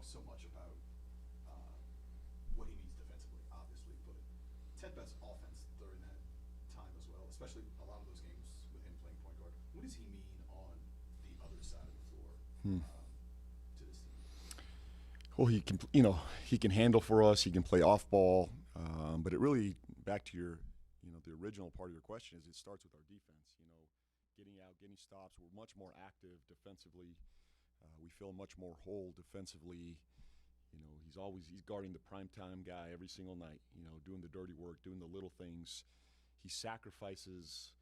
talk so much about what he means defensively, obviously, but Ted Bett's offense during that time as well, especially a lot of those games with him playing point guard. What does he mean on the other side of the floor to this team? Well, he can handle for us. He can play off ball, but it really, back to your, the original part of your question is it starts with our defense. Getting out, getting stops. We're much more active defensively. We feel much more whole defensively. He's guarding the primetime guy every single night. Doing the dirty work, doing the little things. He sacrifices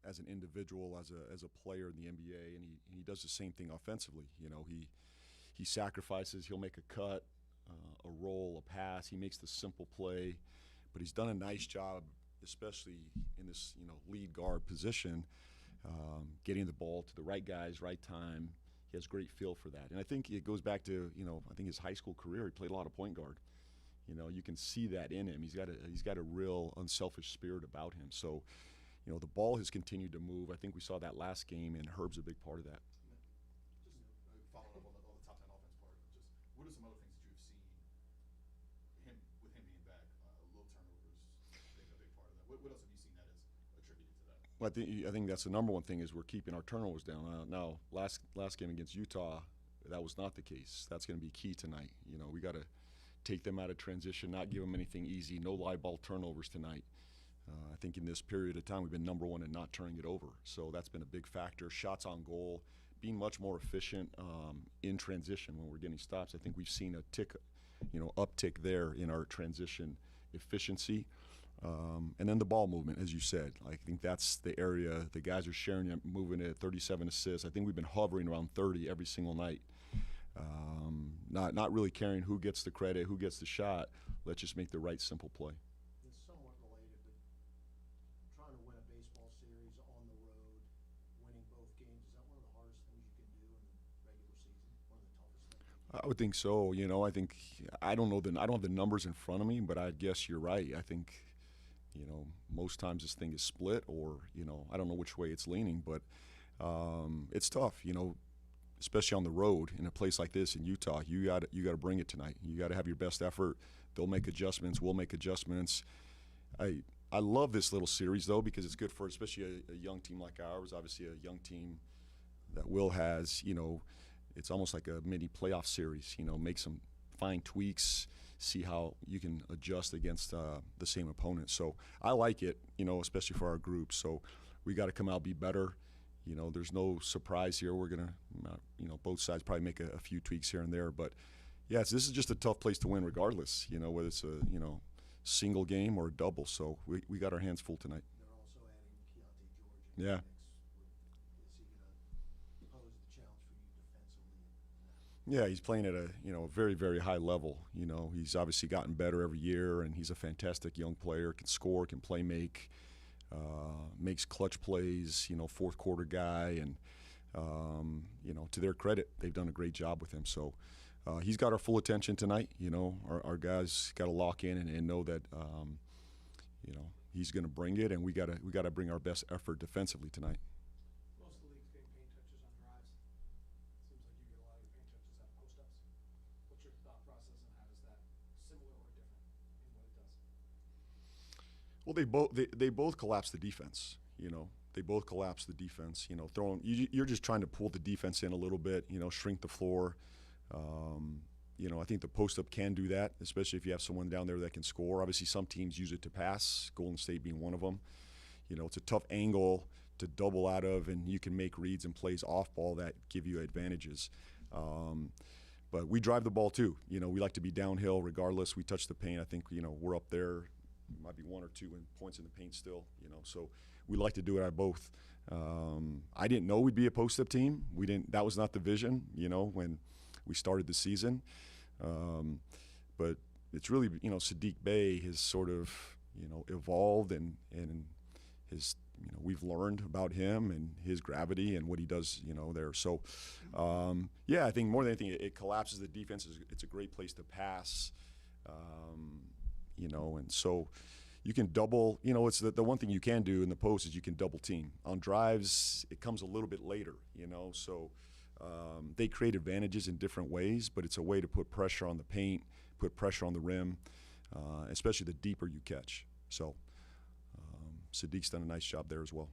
as an individual, as a player in the NBA, and he does the same thing offensively. He sacrifices. He'll make a cut, a roll, a pass. He makes the simple play, but he's done a nice job, especially in this lead guard position, getting the ball to the right guys, right time. He has great feel for that, and I think it goes back to I think his high school career. He played a lot of point guard. You can see that in him. He's got a real unselfish spirit about him. So, the ball has continued to move. I think we saw that last game, and Herb's a big part of that. Just following up on the top 10 offense part, just what are some other things that you've seen with him being back? Low turnovers, a big part of that. What else have you seen that is attributed to that? Well, I think that's the number one thing is we're keeping our turnovers down. Now, last game against Utah, that was not the case. That's going to be key tonight. We got to take them out of transition, not give them anything easy. No live ball turnovers tonight. I think in this period of time we've been number one in not turning it over. So that's been a big factor. Shots on goal, being much more efficient in transition when we're getting stops. I think we've seen a uptick there in our transition efficiency. And then the ball movement, as you said. I think that's the area the guys are sharing it, moving at 37 assists. I think we've been hovering around 30 every single night. Not really caring who gets the credit, who gets the shot. Let's just make the right simple play. It's somewhat related, but trying to win a baseball series on the road, winning both games, is that one of the hardest things you can do in the regular season? One of the toughest things? I would think so. I don't have the numbers in front of me, but I guess you're right. I think most times this thing is split, or I don't know which way it's leaning, but it's tough. Especially on the road in a place like this in Utah, you got to bring it tonight. You got to have your best effort. They'll make adjustments. We'll make adjustments. I love this little series though, because it's good for especially a young team like ours. Obviously, a young team that Will has. It's almost like a mini playoff series. Make some fine tweaks, see how you can adjust against the same opponent. So I like it. Especially for our group. So we got to come out be better. There's no surprise here. We're going to, both sides probably make a few tweaks here and there. But, this is just a tough place to win regardless, whether it's a, single game or a double. So we got our hands full tonight. They're also adding Keontae George. Yeah. Is he going to pose the challenge for you defensively? Yeah, he's playing at a very, very high level. He's obviously gotten better every year, and he's a fantastic young player, can score, can play make. Makes clutch plays, fourth quarter guy, and to their credit, they've done a great job with him. So he's got our full attention tonight. Our guys got to lock in and know that he's going to bring it, and we got to bring our best effort defensively tonight. Most of the league's getting paint touches on drives. Seems like you get a lot of your paint touches on post-ups. What's your thought process, and how does that similar or different in what it does? Well, they both collapse the defense. They both collapse the defense. You're just trying to pull the defense in a little bit. Shrink the floor. I think the post up can do that, especially if you have someone down there that can score. Obviously, some teams use it to pass. Golden State being one of them. It's a tough angle to double out of, and you can make reads and plays off ball that give you advantages. But we drive the ball too. We like to be downhill regardless. We touch the paint. I think we're up there. Might be one or two points in the paint still, So we like to do it at both. I didn't know we'd be a post-up team. That was not the vision, when we started the season. But it's really, Saddiq Bey has sort of, evolved and his, we've learned about him and his gravity and what he does, there. So, I think more than anything, it collapses the defense. It's a great place to pass. And so you can double, it's the one thing you can do in the post is you can double team. On drives, it comes a little bit later, so They create advantages in different ways, but it's a way to put pressure on the paint, put pressure on the rim, especially the deeper you catch. So Sadiq's done a nice job there as well.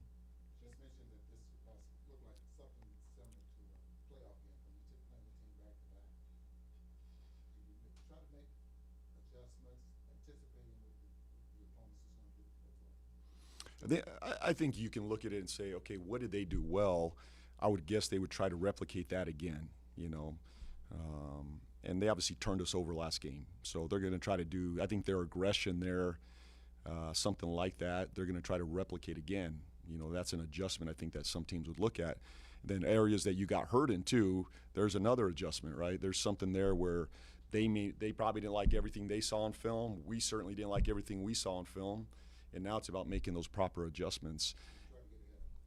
Just mentioned that this looked like something similar to a playoff game when you took playing the team back to back. Did you try to make adjustments, anticipating what the opponents is going to do? I think you can look at it and say, okay, what did they do well? I would guess they would try to replicate that again, you know. And they obviously turned us over last game. So they're going to try to do, I think their aggression there, something like that, they're going to try to replicate again. You know, that's an adjustment I think that some teams would look at. Then areas that you got hurt in too, there's another adjustment, right? There's something there where they probably didn't like everything they saw on film. We certainly didn't like everything we saw on film. And now it's about making those proper adjustments.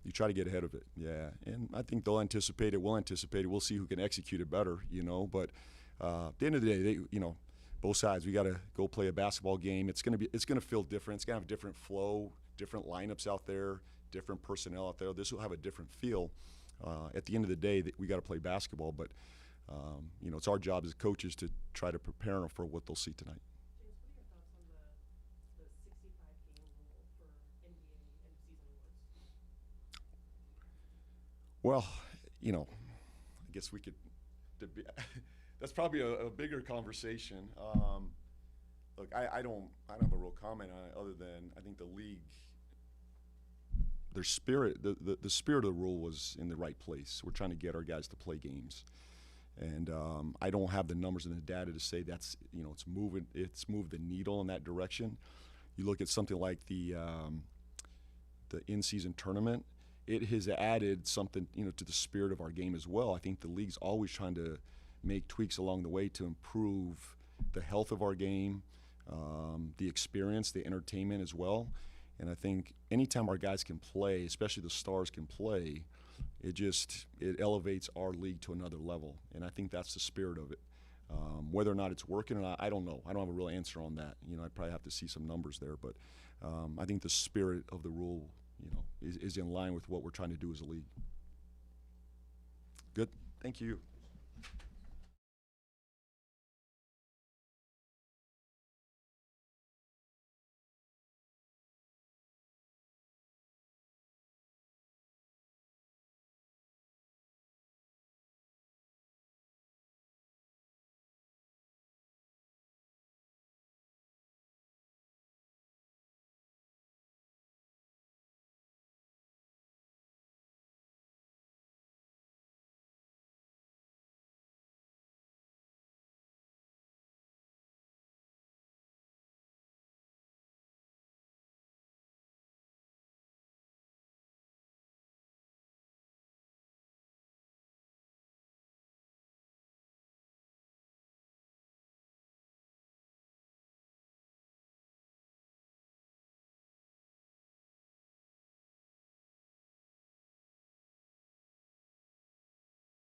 You try to get ahead of it, yeah. And I think they'll anticipate it. We'll anticipate it. We'll see who can execute it better, you know. But at the end of the day, both sides, we got to go play a basketball game. It's gonna feel different. It's gonna have a different flow, different lineups out there, different personnel out there. This will have a different feel. At the end of the day, we got to play basketball. But it's our job as coaches to try to prepare them for what they'll see tonight. Well, I guess we could that's probably a bigger conversation. Look, I don't have a real comment on it other than I think the league, their spirit, the spirit of the rule was in the right place. We're trying to get our guys to play games. And I don't have the numbers and the data to say that's, it's moved the needle in that direction. You look at something like the in-season tournament, it has added something, to the spirit of our game as well. I think the league's always trying to make tweaks along the way to improve the health of our game, the experience, the entertainment as well. And I think anytime our guys can play, especially the stars can play, it elevates our league to another level. And I think that's the spirit of it. Whether or not it's working or not, I don't know. I don't have a real answer on that. I'd probably have to see some numbers there. But I think the spirit of the rule, is in line with what we're trying to do as a league. Good. Thank you.